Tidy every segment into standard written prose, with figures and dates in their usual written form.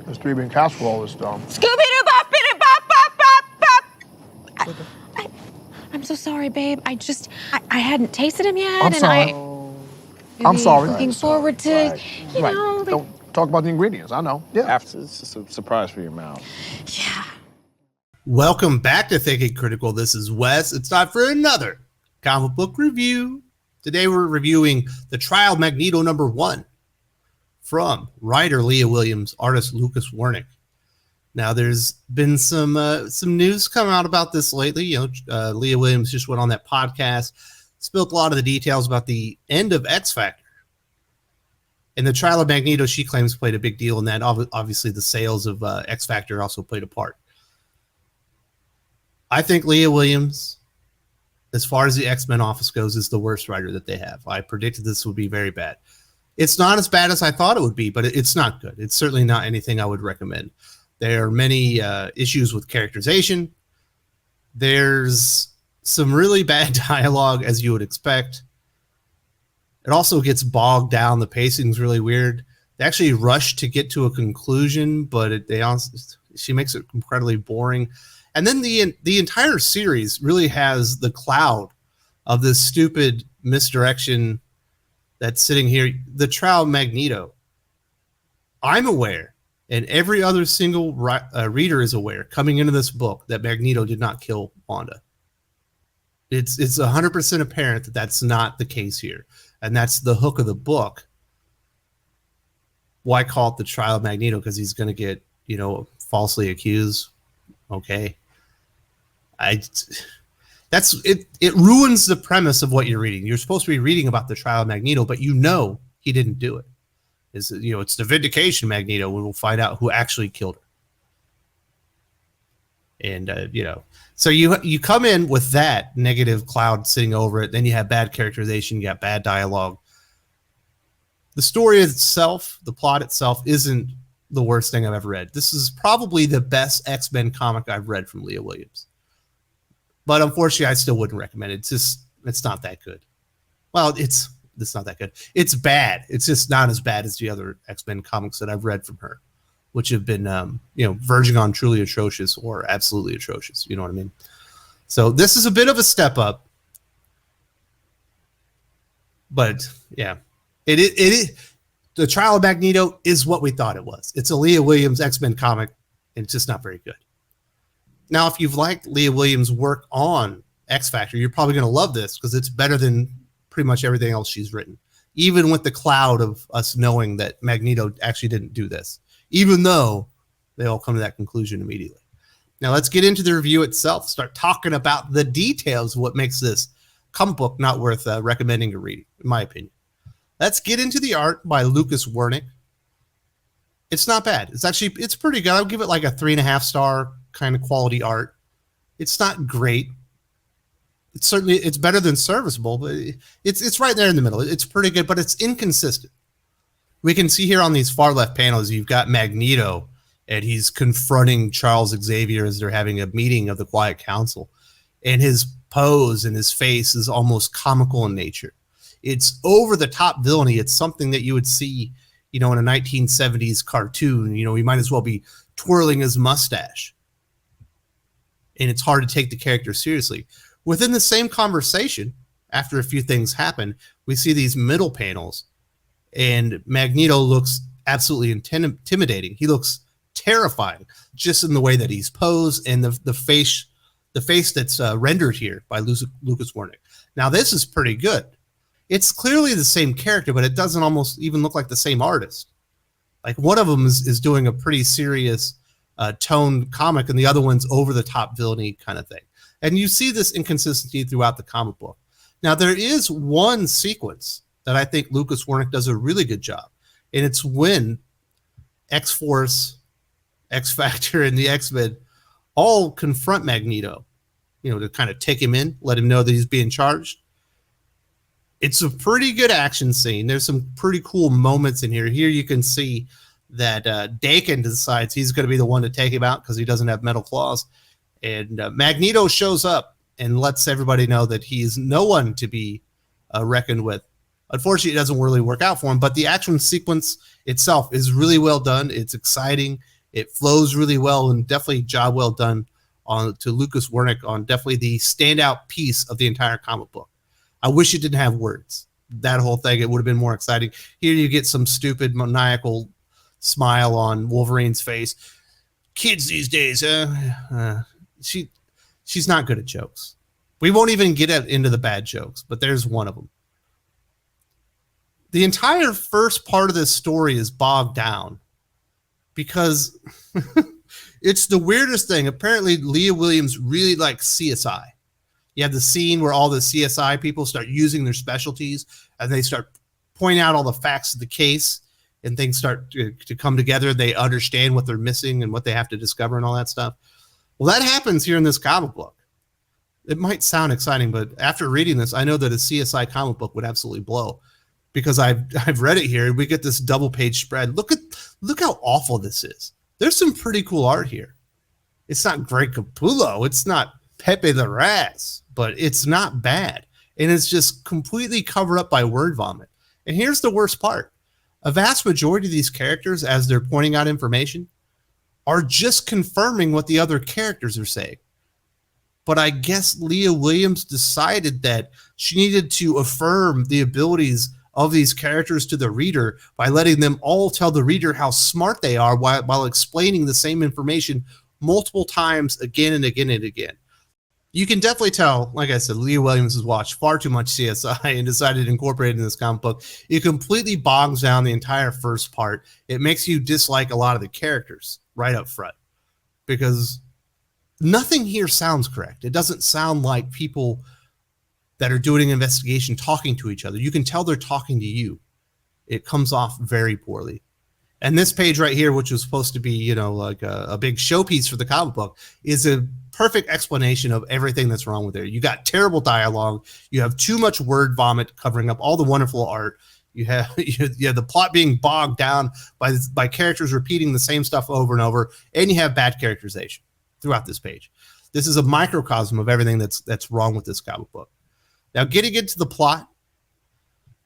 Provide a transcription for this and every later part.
This three-bean casserole is dumb. I'm so sorry, babe. I hadn't tasted him yet. I'm sorry. I'm sorry. Looking forward to, you know, like... Don't talk about the ingredients. I know. Yeah. After, it's just a surprise for your mouth. Yeah. Welcome back to Thinking Critical. This is Wes. It's time for another comic book review. Today we're reviewing The Trial of Magneto #1 from writer Leah Williams, artist Lucas Werneck. Now, there's been some news come out about this lately. Leah Williams just went on that podcast, spilled a lot of the details about the end of X Factor. And The Trial of Magneto, she claims, played a big deal in that. Obviously, the sales of X Factor also played a part. I think Leah Williams, as far as the X-Men office goes, is the worst writer that they have. I predicted this would be very bad. It's not as bad as I thought it would be, but it's not good. It's certainly not anything I would recommend. There are many issues with characterization. There's some really bad dialogue, as you would expect. It also gets bogged down. The pacing's really weird. They actually rush to get to a conclusion, but she makes it incredibly boring. And then the entire series really has the cloud of this stupid misdirection that's sitting here. The Trial of Magneto. I'm aware, and every other single reader is aware, coming into this book, that Magneto did not kill Wanda. It's 100% apparent that that's not the case here. And that's the hook of the book. Why call it The Trial of Magneto? Because he's going to get, falsely accused. Okay. It ruins the premise of what you're reading. You're supposed to be reading about the Trial of Magneto, but he didn't do it. It's the vindication of Magneto. We will find out who actually killed her. And so you come in with that negative cloud sitting over it. Then you have bad characterization. You got bad dialogue. The story itself, the plot itself, isn't the worst thing I've ever read. This is probably the best X-Men comic I've read from Leah Williams. But unfortunately, I still wouldn't recommend it. It's not that good. Well, it's not that good. It's bad. It's just not as bad as the other X-Men comics that I've read from her, which have been, verging on truly atrocious or absolutely atrocious. You know what I mean? So this is a bit of a step up. But yeah, it is. The Trial of Magneto is what we thought it was. It's a Leah Williams X-Men comic, and it's just not very good. Now, if you've liked Leah Williams' work on X Factor, you're probably going to love this because it's better than pretty much everything else she's written, even with the cloud of us knowing that Magneto actually didn't do this, even though they all come to that conclusion immediately. Now, let's get into the review itself, start talking about the details of what makes this comic book not worth recommending or reading, in my opinion. Let's get into the art by Lucas Werneck. It's not bad. It's pretty good. I'll give it like a 3.5 star kind of quality art. It's not great. It's better than serviceable, but it's right there in the middle. It's pretty good, but it's inconsistent. We can see here on these far left panels, you've got Magneto, and he's confronting Charles Xavier as they're having a meeting of the Quiet Council. And his pose and his face is almost comical in nature. It's over-the-top villainy. It's something that you would see, in a 1970s cartoon. He might as well be twirling his mustache. And it's hard to take the character seriously. Within the same conversation, after a few things happen, we see these middle panels, and Magneto looks absolutely intimidating. He looks terrifying, just in the way that he's posed and the face that's rendered here by Lucas Werneck. Now, this is pretty good. It's clearly the same character, but it doesn't almost even look like the same artist. Like, one of them is doing a pretty serious toned comic, and the other one's over-the-top villainy kind of thing. And you see this inconsistency throughout the comic book. Now, there is one sequence that I think Lucas Werneck does a really good job, and it's when X-Force, X-Factor, and the X-Men all confront Magneto, to kind of take him in, let him know that he's being charged. It's a pretty good action scene. There's some pretty cool moments in here. Here you can see that Dakin decides he's going to be the one to take him out because he doesn't have metal claws. And Magneto shows up and lets everybody know that he is no one to be reckoned with. Unfortunately, it doesn't really work out for him, but the action sequence itself is really well done. It's exciting. It flows really well, and definitely job well done to Lucas Werneck on definitely the standout piece of the entire comic book. I wish it didn't have words. That whole thing, it would have been more exciting. Here you get some stupid maniacal smile on Wolverine's face. Kids these days, she's not good at jokes. We won't even get into the bad jokes, but there's one of them. The entire first part of this story is bogged down because it's the weirdest thing. Apparently, Leah Williams really likes CSI. You have the scene where all the CSI people start using their specialties and they start pointing out all the facts of the case, and things start to come together. They understand what they're missing and what they have to discover and all that stuff. Well, that happens here in this comic book. It might sound exciting, but after reading this, I know that a CSI comic book would absolutely blow, because I've read it here. We get this double page spread. Look how awful this is. There's some pretty cool art here. It's not Greg Capullo. It's not Pepe the Raz, but it's not bad. And it's just completely covered up by word vomit. And here's the worst part. A vast majority of these characters, as they're pointing out information, are just confirming what the other characters are saying. But I guess Leah Williams decided that she needed to affirm the abilities of these characters to the reader by letting them all tell the reader how smart they are while explaining the same information multiple times again and again and again. You can definitely tell, like I said, Leah Williams has watched far too much CSI and decided to incorporate it in this comic book. It completely bogs down the entire first part. It makes you dislike a lot of the characters right up front, because nothing here sounds correct. It doesn't sound like people that are doing an investigation talking to each other. You can tell they're talking to you. It comes off very poorly. And this page right here, which was supposed to be, like a big showpiece for the comic book, is a perfect explanation of everything that's wrong with it. You got terrible dialogue. You have too much word vomit covering up all the wonderful art. You have the plot being bogged down by characters repeating the same stuff over and over, and you have bad characterization throughout this page. This is a microcosm of everything that's wrong with this comic book. Now, getting into the plot,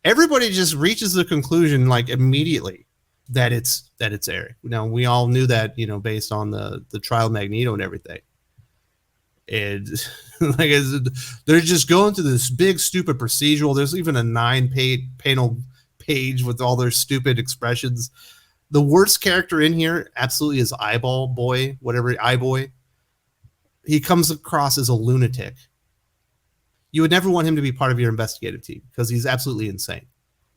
everybody just reaches the conclusion like immediately that it's Eric. Now, we all knew that, based on the Trial of Magneto and everything. And like I said, they're just going through this big stupid procedural. There's even a 9-panel page with all their stupid expressions. The worst character in here absolutely is Eyeball Boy, whatever, Eyeboy. He comes across as a lunatic. You would never want him to be part of your investigative team because he's absolutely insane.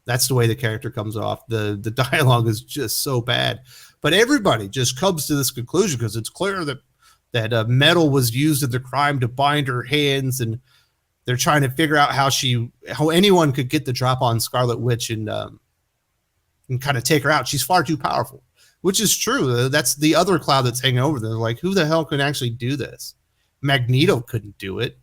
That's the way the character comes off. The dialogue is just so bad. But everybody just comes to this conclusion because it's clear that metal was used in the crime to bind her hands, and they're trying to figure out how anyone could get the drop on Scarlet Witch and kind of take her out. She's far too powerful, which is true. That's the other cloud that's hanging over them. Like, who the hell could actually do this? Magneto couldn't do it.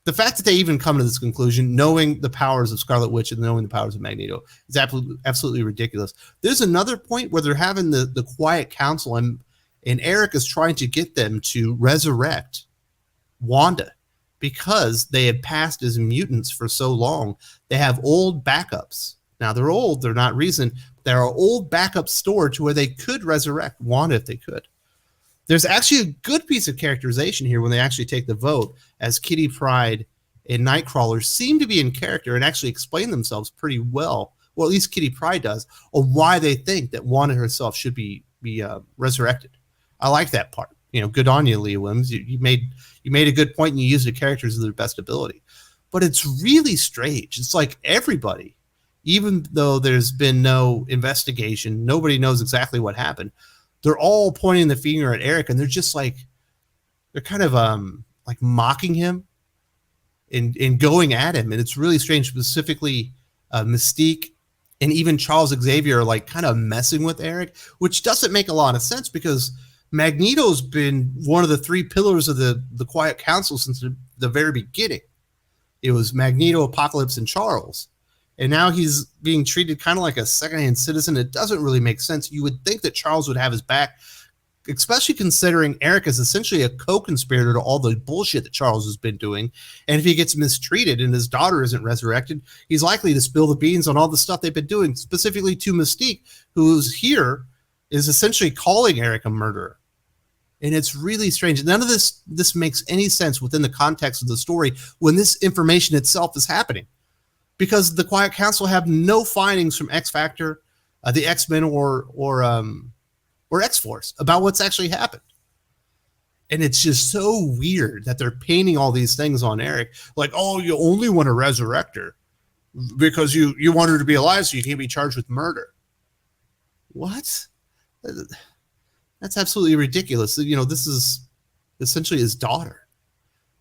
The fact that they even come to this conclusion, knowing the powers of Scarlet Witch and knowing the powers of Magneto, is absolutely ridiculous. There's another point where they're having the quiet council, and Eric is trying to get them to resurrect Wanda because they had passed as mutants for so long. They have old backups. Now, they're old. They're not recent. There are old backups stored to where they could resurrect Wanda if they could. There's actually a good piece of characterization here when they actually take the vote, as Kitty Pryde and Nightcrawler seem to be in character and actually explain themselves pretty well. Well, at least Kitty Pryde does, on why they think that Wanda herself should be resurrected. I like that part. Good on you, Leah Williams. You made a good point, and you used the characters to their best ability. But it's really strange. It's like everybody, even though there's been no investigation, nobody knows exactly what happened. They're all pointing the finger at Eric, and they're just like, they're kind of like mocking him and going at him. And it's really strange. Specifically, Mystique and even Charles Xavier are like kind of messing with Eric, which doesn't make a lot of sense because Magneto's been one of the three pillars of the Quiet Council since the very beginning. It was Magneto, Apocalypse, and Charles. And now he's being treated kind of like a secondhand citizen. It doesn't really make sense. You would think that Charles would have his back, especially considering Eric is essentially a co-conspirator to all the bullshit that Charles has been doing. And if he gets mistreated and his daughter isn't resurrected, he's likely to spill the beans on all the stuff they've been doing, specifically to Mystique, who's here is essentially calling Eric a murderer. And it's really strange. None of this makes any sense within the context of the story when this information itself is happening. Because the Quiet Council have no findings from X Factor, the X-Men, or X-Force about what's actually happened. And it's just so weird that they're painting all these things on Eric. Like, oh, you only want to resurrect her because you want her to be alive so you can't be charged with murder. What? That's absolutely ridiculous. You know, this is essentially his daughter.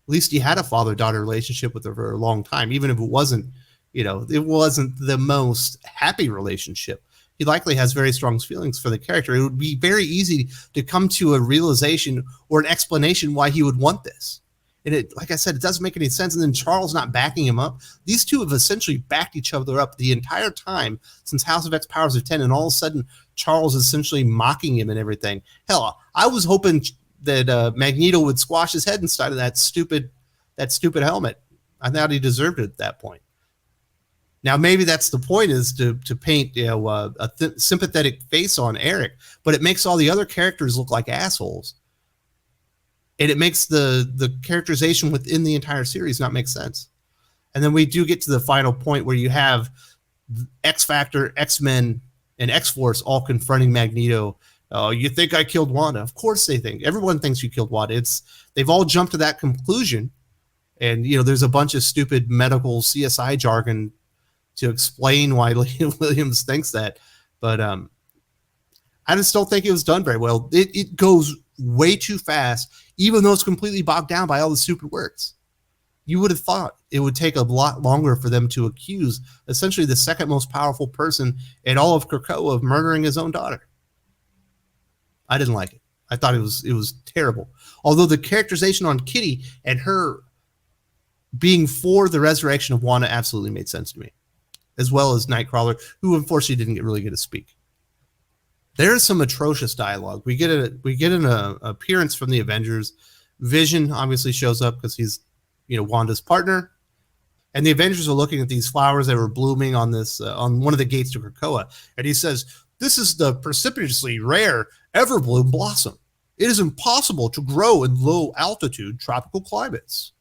At least he had a father-daughter relationship with her for a long time, even if it wasn't, you know, it wasn't the most happy relationship. He likely has very strong feelings for the character. It would be very easy to come to a realization or an explanation why he would want this. And it, like I said, it doesn't make any sense. And then Charles not backing him up. These two have essentially backed each other up the entire time since House of X Powers of 10. And all of a sudden, Charles is essentially mocking him and everything. Hell, I was hoping that Magneto would squash his head inside of that stupid helmet. I thought he deserved it at that point. Now, maybe that's the point, is to paint, you know, a sympathetic face on Eric, but it makes all the other characters look like assholes. And it makes the characterization within the entire series not make sense. And then we do get to the final point where you have X Factor, X-Men, and X-Force all confronting Magneto. You think I killed Wanda? Of course they think. Everyone thinks you killed Wanda. They've all jumped to that conclusion. And, you know, there's a bunch of stupid medical CSI jargon to explain why Leah Williams thinks that. But I just don't think it was done very well. It goes way too fast, even though it's completely bogged down by all the stupid words. You would have thought it would take a lot longer for them to accuse essentially the second most powerful person in all of Krakoa of murdering his own daughter. I didn't like it. I thought it was terrible. Although the characterization on Kitty and her being for the resurrection of Wanda absolutely made sense to me, as well as Nightcrawler, who unfortunately didn't really get to speak. There is some atrocious dialogue. We get an appearance from the Avengers. Vision obviously shows up because he's, you know, Wanda's partner, and the Avengers are looking at these flowers that were blooming on this on one of the gates to Krakoa, and he says, "This is the precipitously rare everbloom blossom. It is impossible to grow in low altitude tropical climates.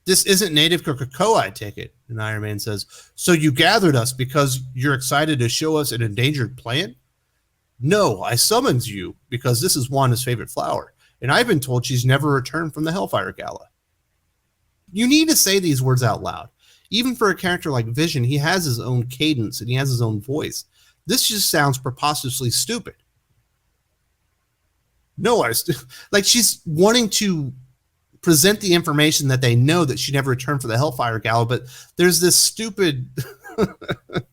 This isn't native to Krakoa, I take it." And Iron Man says, "So you gathered us because you're excited to show us an endangered plant?" "No, I summoned you because this is Wanda's favorite flower, and I've been told she's never returned from the Hellfire Gala." You need to say these words out loud. Even for a character like Vision, he has his own cadence and he has his own voice. This just sounds preposterously stupid. No, like she's wanting to present the information that they know that she never returned for the Hellfire Gala, but there's this stupid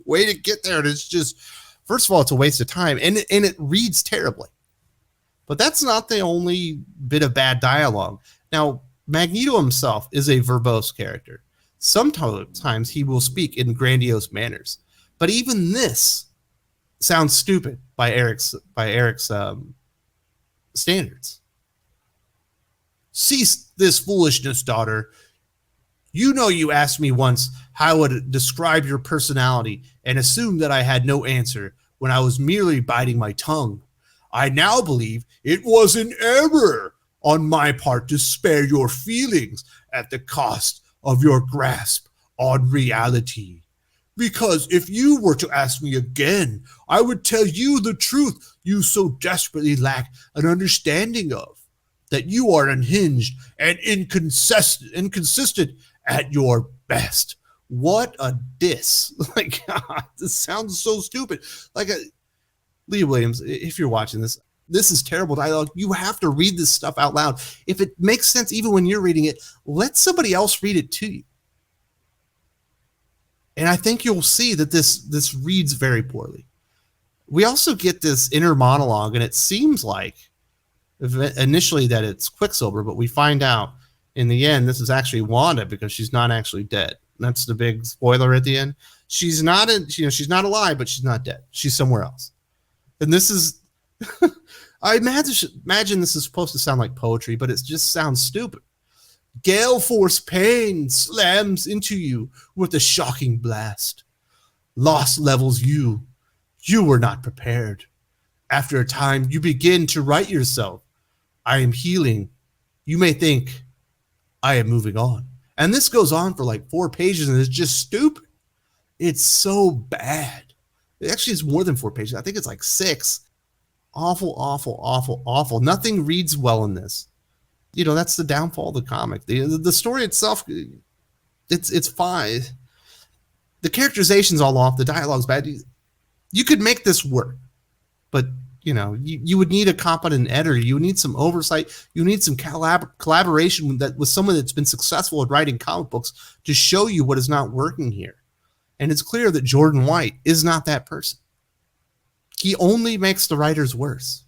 way to get there, and it's just, first of all, it's a waste of time, and it reads terribly. But that's not the only bit of bad dialogue. Now, Magneto himself is a verbose character. Sometimes he will speak in grandiose manners, but even this sounds stupid by Eric's standards. "Cease this foolishness, daughter. You know you asked me once how I would describe your personality and assumed that I had no answer when I was merely biting my tongue. I now believe it was an error on my part to spare your feelings at the cost of your grasp on reality. Because if you were to ask me again, I would tell you the truth you so desperately lack an understanding of, that you are unhinged and inconsistent at your best." What a diss. Like, God, this sounds so stupid. Like, Leah Williams, if you're watching this, this is terrible dialogue. You have to read this stuff out loud. If it makes sense, even when you're reading it, let somebody else read it to you. And I think you'll see that this reads very poorly. We also get this inner monologue, and it seems like initially that it's Quicksilver, but we find out in the end this is actually Wanda, because she's not actually dead. That's the big spoiler at the end. She's not she's not alive, but she's not dead. She's somewhere else. And this is I imagine this is supposed to sound like poetry, but it just sounds stupid. "Gale force pain slams into you with a shocking blast. Loss levels you. You were not prepared. After a time, you begin to write yourself. I am healing. You may think I am moving on. And this goes on for like 4 pages and it's just stupid. It's so bad. It actually is more than 4 pages. I think it's like 6. Awful, awful, awful, awful. Nothing reads well in this. That's the downfall of the comic. The story itself, it's fine. The characterization's all off. The dialogue's bad. You could make this work, but you would need a competent editor. You would need some oversight. You need some collaboration with someone that's been successful at writing comic books to show you what is not working here. And it's clear that Jordan White is not that person. He only makes the writers worse.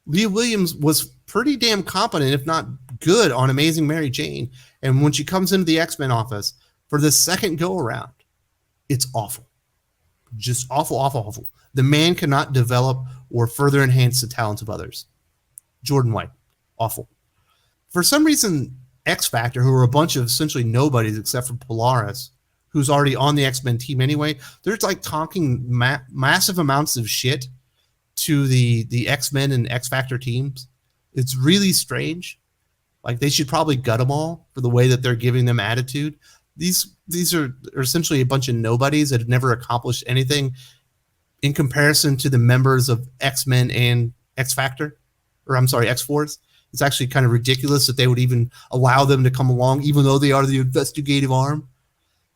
Leah Williams was pretty damn competent, if not good, on Amazing Mary Jane. And when she comes into the X-Men office for the second go around, it's awful. Just awful, awful, awful. The man cannot develop or further enhance the talents of others. Jordan White, awful. For some reason, X Factor, who are a bunch of essentially nobodies except for Polaris, who's already on the X-Men team anyway, they're like talking massive amounts of shit to the X-Men and X Factor teams. It's really strange. Like, they should probably gut them all for the way that they're giving them attitude. These are essentially a bunch of nobodies that have never accomplished anything in comparison to the members of X-Men and X-Factor, or I'm sorry, X-Force. It's actually kind of ridiculous that they would even allow them to come along, even though they are the investigative arm.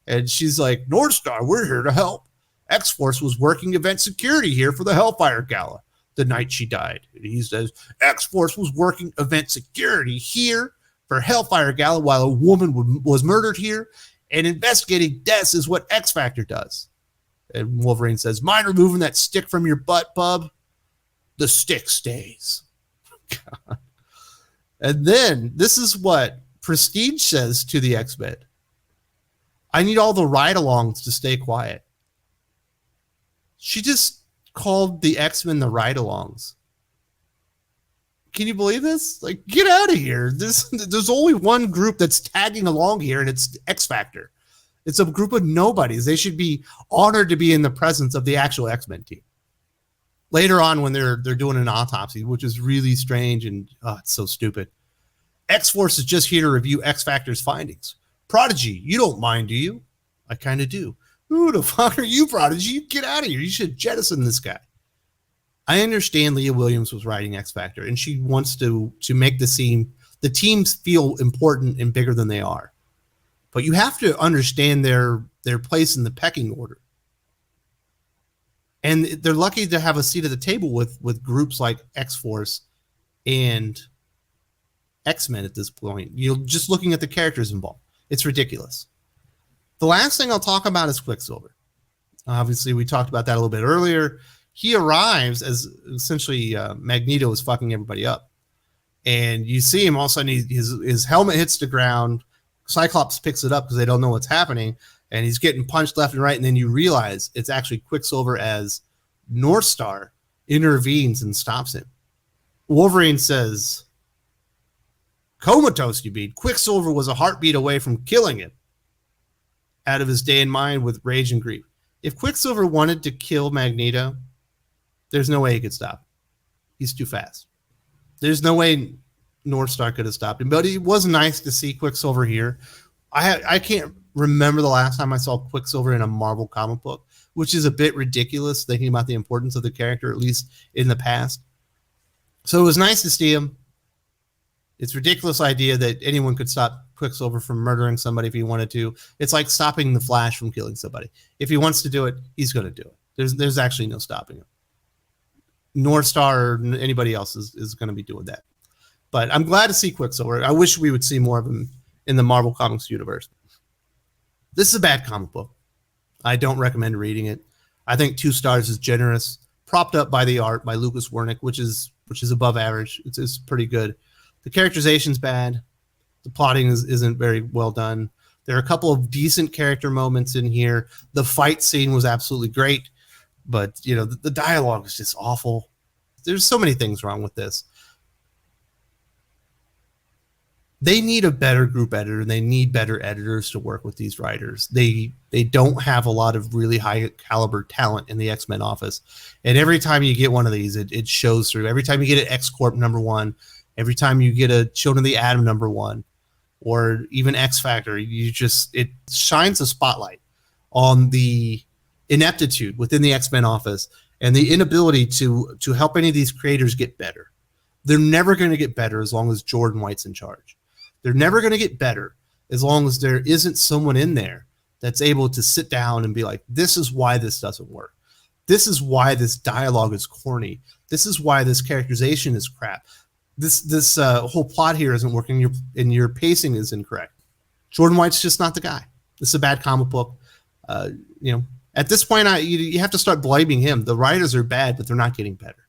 And she's like, North Star, we're here to help. X-Force was working event security here for the Hellfire Gala the night she died. And he says, X-Force was working event security here for Hellfire Gala while a woman was murdered here, and investigating deaths is what X-Factor does. And Wolverine says, mind removing that stick from your butt, bub? The stick stays. God. And then this is what Prestige says to the X-Men. I need all the ride-alongs to stay quiet. She just called the X-Men the ride-alongs. Can you believe this? Like, get out of here. There's only one group that's tagging along here, and it's X-Factor. It's a group of nobodies. They should be honored to be in the presence of the actual X-Men team. Later on, when they're doing an autopsy, which is really strange and it's so stupid. X-Force is just here to review X-Factor's findings. Prodigy, you don't mind, do you? I kind of do. Who the fuck are you, Prodigy? Get out of here. You should jettison this guy. I understand Leah Williams was writing X-Factor, and she wants to make the teams feel important and bigger than they are. But you have to understand their place in the pecking order. And they're lucky to have a seat at the table with groups like X-Force and X-Men at this point. You're just looking at the characters involved. It's ridiculous. The last thing I'll talk about is Quicksilver. Obviously, we talked about that a little bit earlier. He arrives as essentially Magneto is fucking everybody up. And you see him, all of a sudden his helmet hits the ground. Cyclops picks it up because they don't know what's happening. And he's getting punched left and right. And then you realize it's actually Quicksilver as North Star intervenes and stops him. Wolverine says, comatose, you mean? Quicksilver was a heartbeat away from killing him. Out of his day and mind with rage and grief. If Quicksilver wanted to kill Magneto, there's no way he could stop him. He's too fast. There's no way North Star could have stopped him. But it was nice to see Quicksilver here. I can't remember the last time I saw Quicksilver in a Marvel comic book, which is a bit ridiculous thinking about the importance of the character, at least in the past. So it was nice to see him. It's a ridiculous idea that anyone could stop Quicksilver from murdering somebody if he wanted to. It's like stopping the Flash from killing somebody. If he wants to do it, he's going to do it. There's actually no stopping him. North Star or anybody else is going to be doing that. But I'm glad to see Quicksilver. I wish we would see more of him in the Marvel Comics universe. This is a bad comic book. I don't recommend reading it. I think 2 stars is generous, propped up by the art by Lucas Werneck, which is above average. It's pretty good. The characterization's bad. The plotting isn't very well done. There are a couple of decent character moments in here. The fight scene was absolutely great, but the dialogue is just awful. There's so many things wrong with this. they need a better group editor, and they need better editors to work with these writers. They don't have a lot of really high caliber talent in the X-Men office. And every time you get one of these, it shows through. Every time you get an X-Corp #1, every time you get a Children of the Atom #1, or even X-Factor, it shines a spotlight on the ineptitude within the X-Men office and the inability to help any of these creators get better. They're never going to get better as long as Jordan White's in charge. They're never going to get better as long as there isn't someone in there that's able to sit down and be like, this is why this doesn't work. This is why this dialogue is corny. This is why this characterization is crap. This whole plot here isn't working, and your pacing is incorrect. Jordan White's just not the guy. This is a bad comic book. At this point, you have to start blaming him. The writers are bad, but they're not getting better.